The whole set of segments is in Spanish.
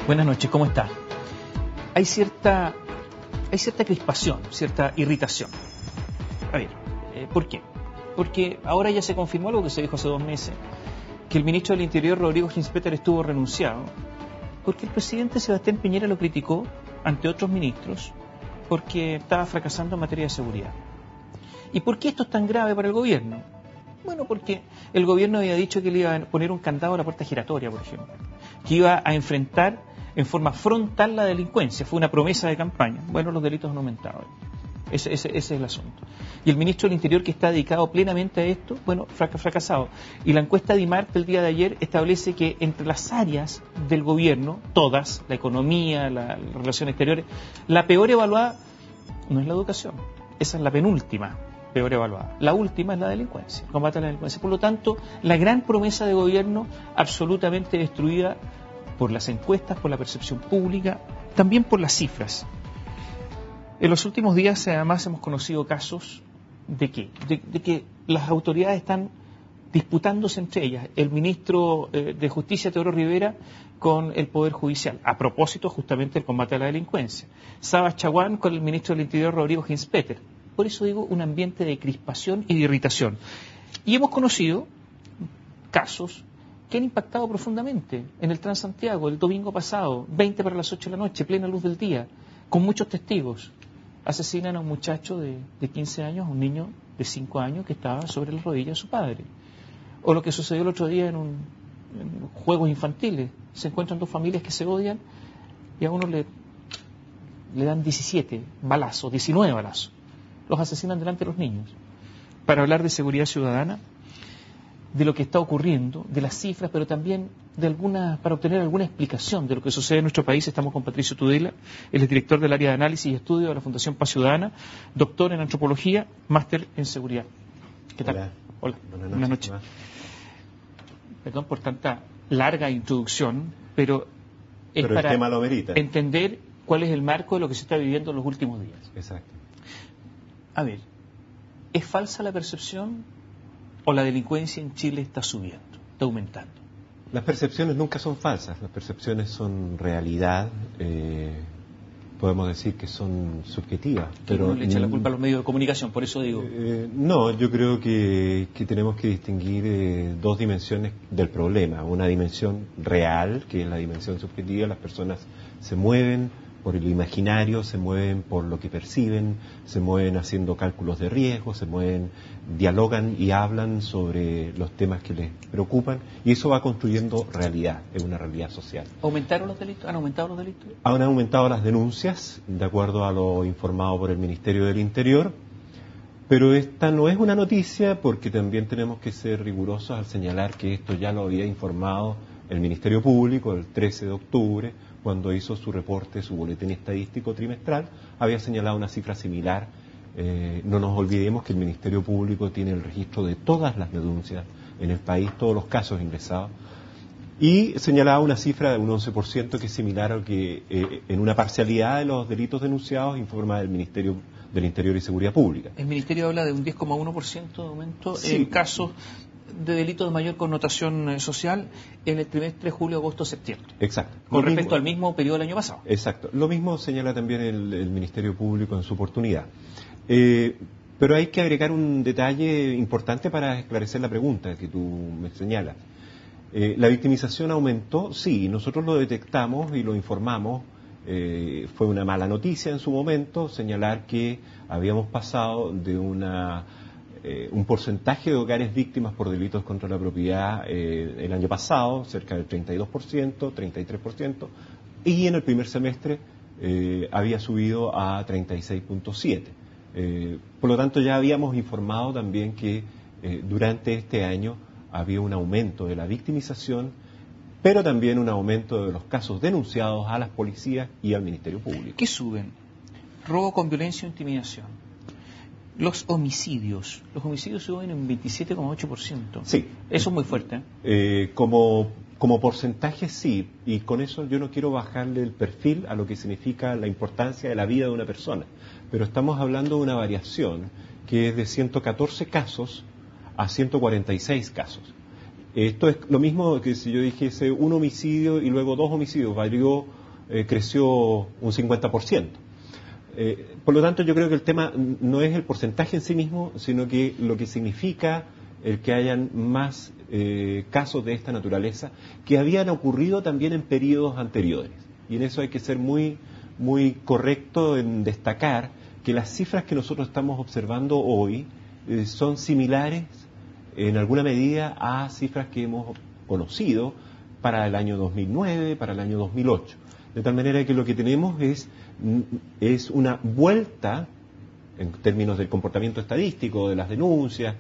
Buenas noches, ¿cómo está? Hay cierta crispación, cierta irritación. A ver, ¿por qué? Porque ahora ya se confirmó algo que se dijo hace 2 meses, que el ministro del Interior, Rodrigo Ginspeter, estuvo renunciado, porque el presidente Sebastián Piñera lo criticó ante otros ministros porque estaba fracasando en materia de seguridad. ¿Y por qué esto es tan grave para el gobierno? Bueno, porque el gobierno había dicho que le iba a poner un candado a la puerta giratoria, por ejemplo, que iba a enfrentar en forma frontal la delincuencia. Fue una promesa de campaña. Bueno, los delitos han aumentado. Ese es el asunto. Y el ministro del Interior, que está dedicado plenamente a esto, bueno, fracasado. Y la encuesta de IMARC del día de ayer establece que entre las áreas del gobierno, todas, la economía, las relaciones exteriores, la peor evaluada no es la educación. Esa es la penúltima peor evaluada. La última es la delincuencia, el combate a la delincuencia. Por lo tanto, la gran promesa de gobierno absolutamente destruida por las encuestas, por la percepción pública, también por las cifras. En los últimos días, además, hemos conocido casos de que las autoridades están disputándose entre ellas. El ministro de Justicia, Teodoro Rivera, con el Poder Judicial, a propósito justamente del combate a la delincuencia. Sabas Chaguán con el ministro del Interior, Rodrigo Ginspeter. Por eso digo, un ambiente de crispación y de irritación. Y hemos conocido casos que han impactado profundamente. En el Transantiago, el domingo pasado, 20 para las 8 de la noche, plena luz del día, con muchos testigos. Asesinan a un muchacho de 15 años, a un niño de 5 años que estaba sobre las rodillas de su padre. O lo que sucedió el otro día en juegos infantiles. Se encuentran 2 familias que se odian y a uno le dan 17 balazos, 19 balazos. Los asesinan delante de los niños. Para hablar de seguridad ciudadana, de lo que está ocurriendo, de las cifras, pero también para obtener alguna explicación de lo que sucede en nuestro país, estamos con Patricio Tudela, él es director del área de análisis y estudio de la Fundación Paz Ciudadana, doctor en antropología, máster en seguridad. ¿Qué tal? Hola. Buenas noches. Perdón por tanta larga introducción, pero es para el tema lo merita. Entender cuál es el marco de lo que se está viviendo en los últimos días. Exacto. A ver, ¿es falsa la percepción o la delincuencia en Chile está subiendo, está aumentando? Las percepciones nunca son falsas, las percepciones son realidad, podemos decir que son subjetivas. Pero no le echa la culpa a los medios de comunicación, por eso digo. No, yo creo que tenemos que distinguir 2 dimensiones del problema. Una dimensión real, que es la dimensión subjetiva, las personas se mueven por el imaginario, se mueven por lo que perciben, se mueven haciendo cálculos de riesgo, se mueven, dialogan y hablan sobre los temas que les preocupan, y eso va construyendo realidad, es una realidad social. ¿Aumentaron los delitos? ¿Han aumentado los delitos? Han aumentado las denuncias, de acuerdo a lo informado por el Ministerio del Interior, pero esta no es una noticia porque también tenemos que ser rigurosos al señalar que esto ya lo había informado el Ministerio Público el 13 de octubre, cuando hizo su reporte, su boletín estadístico trimestral, había señalado una cifra similar. No nos olvidemos que el Ministerio Público tiene el registro de todas las denuncias en el país, todos los casos ingresados, y señalaba una cifra de un 11% que es similar al que en una parcialidad de los delitos denunciados informa el Ministerio del Interior y Seguridad Pública. El Ministerio habla de un 10,1% de aumento sí, en casos de delitos de mayor connotación social en el trimestre julio, agosto, septiembre. Exacto. Con respecto al mismo periodo del año pasado. Exacto. Lo mismo señala también el Ministerio Público en su oportunidad. Pero hay que agregar un detalle importante para esclarecer la pregunta que tú me señalas. La victimización aumentó, sí, nosotros lo detectamos y lo informamos. Fue una mala noticia en su momento señalar que habíamos pasado de un porcentaje de hogares víctimas por delitos contra la propiedad el año pasado, cerca del 32%, 33%, y en el primer semestre había subido a 36.7%. Por lo tanto, ya habíamos informado también que durante este año había un aumento de la victimización, pero también un aumento de los casos denunciados a las policías y al Ministerio Público. ¿Qué suben? Robo con violencia o intimidación. Los homicidios suben en 27,8%. Sí. Eso es muy fuerte. Como porcentaje sí, y con eso yo no quiero bajarle el perfil a lo que significa la importancia de la vida de una persona, pero estamos hablando de una variación que es de 114 casos a 146 casos. Esto es lo mismo que si yo dijese un homicidio y luego 2 homicidios, creció un 50%. Por lo tanto, yo creo que el tema no es el porcentaje en sí mismo, sino que lo que significa el que hayan más casos de esta naturaleza que habían ocurrido también en periodos anteriores. Y en eso hay que ser muy, muy correcto en destacar que las cifras que nosotros estamos observando hoy son similares en alguna medida a cifras que hemos conocido para el año 2009, para el año 2008. De tal manera que lo que tenemos es una vuelta, en términos del comportamiento estadístico, de las denuncias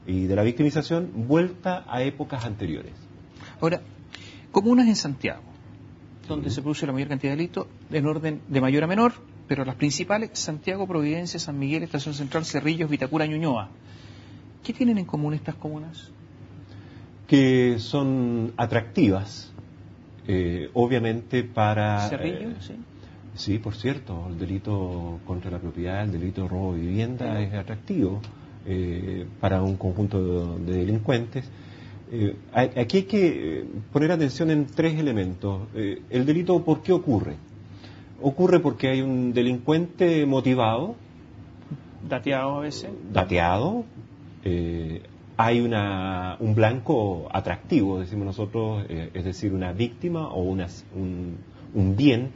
y de la victimización, vuelta a épocas anteriores. Ahora, comunas en Santiago, donde se produce la mayor cantidad de delitos, en orden de mayor a menor, pero las principales: Santiago, Providencia, San Miguel, Estación Central, Cerrillos, Vitacura, Ñuñoa. ¿Qué tienen en común estas comunas? Que son atractivas, obviamente para... ¿Cerrillos? Sí. Sí, por cierto, el delito contra la propiedad, el delito de robo de vivienda es atractivo para un conjunto de delincuentes. Aquí hay que poner atención en 3 elementos. El delito, ¿por qué ocurre? Ocurre porque hay un delincuente motivado. Dateado a veces. Dateado. Hay un blanco atractivo, decimos nosotros, es decir, una víctima o un bien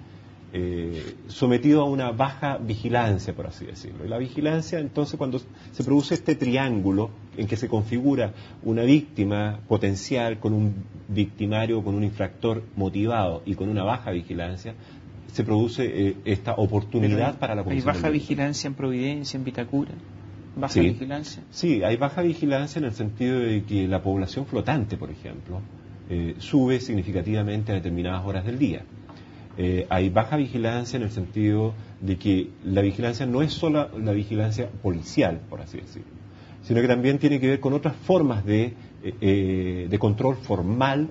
sometido a una baja vigilancia, por así decirlo. Y la vigilancia, entonces, cuando se produce este triángulo en que se configura una víctima potencial con un victimario, con un infractor motivado y con una baja vigilancia, se produce esta oportunidad para la comisión. ¿Hay baja vigilancia en Providencia, en Vitacura? ¿Baja vigilancia? Sí, hay baja vigilancia en el sentido de que la población flotante, por ejemplo, sube significativamente a determinadas horas del día. Hay baja vigilancia en el sentido de que la vigilancia no es solo la vigilancia policial, por así decirlo, sino que también tiene que ver con otras formas de control formal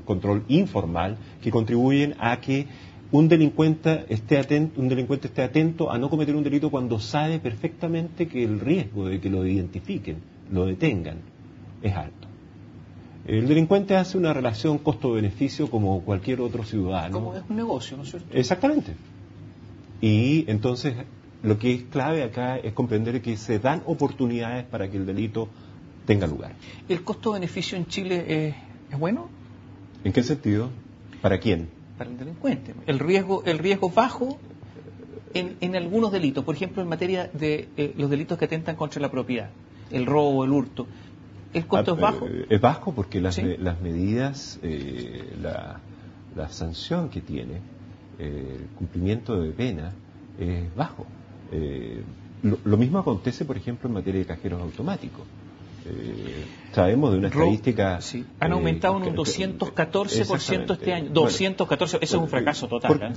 control informal que contribuyen a que un delincuente esté atento a no cometer un delito cuando sabe perfectamente que el riesgo de que lo identifiquen, lo detengan, es alto. El delincuente hace una relación costo-beneficio como cualquier otro ciudadano. Como es un negocio, ¿no es cierto? Exactamente. Y entonces lo que es clave acá es comprender que se dan oportunidades para que el delito tenga lugar. ¿El costo-beneficio en Chile es bueno? ¿En qué sentido? ¿Para quién? Para el delincuente. El riesgo bajo en algunos delitos, por ejemplo, en materia de los delitos que atentan contra la propiedad, el robo, el hurto. ¿El costo es bajo? Es bajo porque las medidas, la sanción que tiene, el cumplimiento de pena, es bajo. Lo mismo acontece, por ejemplo, en materia de cajeros automáticos. Sabemos de una estadística... Sí. Han aumentado en un 214% este año. 214, eso es un fracaso total.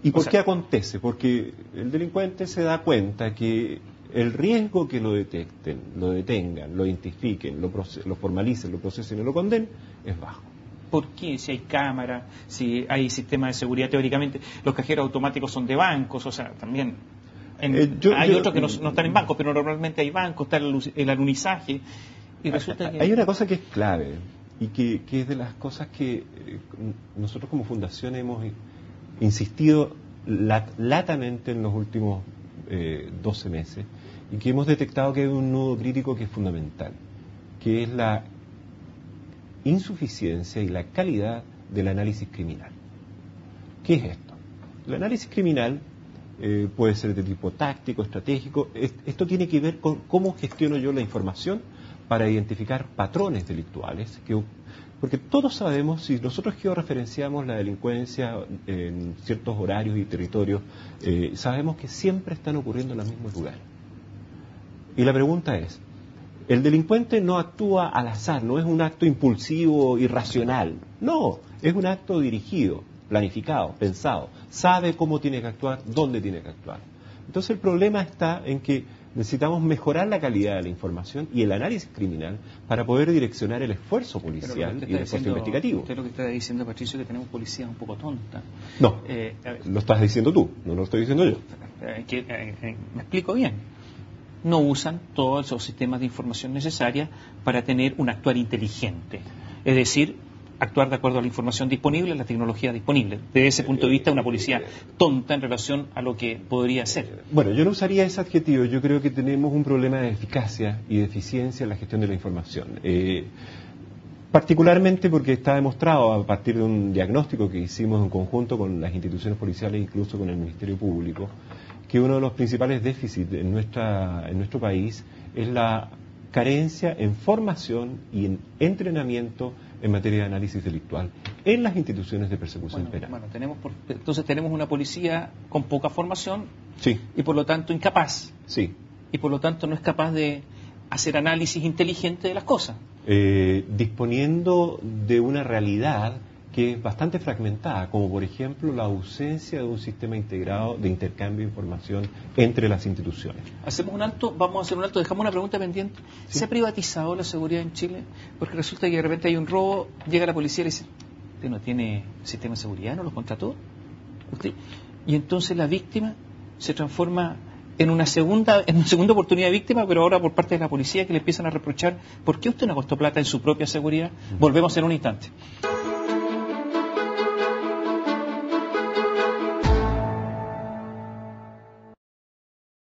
¿Y por qué acontece? Porque el delincuente se da cuenta que el riesgo que lo detecten, lo detengan, lo identifiquen, lo formalicen, lo procesen y lo condenen, es bajo. ¿Por qué? Si hay cámara, si hay sistema de seguridad, teóricamente, los cajeros automáticos son de bancos, o sea, también... hay otros que no están en bancos, pero normalmente hay bancos, está el alunizaje, y resulta que... Hay una cosa que es clave, y que es de las cosas que nosotros como fundación hemos insistido latamente en los últimos 12 meses, y que hemos detectado que hay un nudo crítico que es fundamental, que es la insuficiencia y la calidad del análisis criminal. ¿Qué es esto? El análisis criminal puede ser de tipo táctico, estratégico. Esto tiene que ver con cómo gestiono yo la información para identificar patrones delictuales, porque todos sabemos, si nosotros georreferenciamos la delincuencia en ciertos horarios y territorios, sabemos que siempre están ocurriendo en los mismos lugares. Y la pregunta es, el delincuente no actúa al azar, no es un acto impulsivo, irracional, no, es un acto dirigido, planificado, pensado, sabe cómo tiene que actuar, dónde tiene que actuar. Entonces el problema está en que necesitamos mejorar la calidad de la información y el análisis criminal para poder direccionar el esfuerzo policial y el esfuerzo investigativo. Usted lo que está diciendo, Patricio, es que tenemos policías un poco tontas. No, lo estás diciendo tú, no lo estoy diciendo yo. Me explico bien. no usan todos esos sistemas de información necesarias para tener un actuar inteligente. Es decir, actuar de acuerdo a la información disponible, a la tecnología disponible. Desde ese punto de vista, una policía tonta en relación a lo que podría ser. Bueno, yo no usaría ese adjetivo. Yo creo que tenemos un problema de eficacia y de eficiencia en la gestión de la información. Particularmente porque está demostrado a partir de un diagnóstico que hicimos en conjunto con las instituciones policiales, incluso con el Ministerio Público, que uno de los principales déficits en nuestro país es la carencia en formación y en entrenamiento en materia de análisis delictual en las instituciones de persecución penal. Bueno, entonces tenemos una policía con poca formación, sí, y por lo tanto incapaz. Sí. Y por lo tanto no es capaz de hacer análisis inteligente de las cosas. Disponiendo de una realidad que es bastante fragmentada, como por ejemplo la ausencia de un sistema integrado de intercambio de información entre las instituciones. Hacemos un alto, vamos a hacer un alto, dejamos una pregunta pendiente. ¿Sí? ¿Se ha privatizado la seguridad en Chile? Porque resulta que de repente hay un robo, llega la policía y le dice, ¿usted no tiene sistema de seguridad? ¿No lo contrató? ¿Usted? Y entonces la víctima se transforma en una segunda oportunidad de víctima, pero ahora por parte de la policía, que le empiezan a reprochar, ¿por qué usted no costó plata en su propia seguridad? Volvemos en un instante.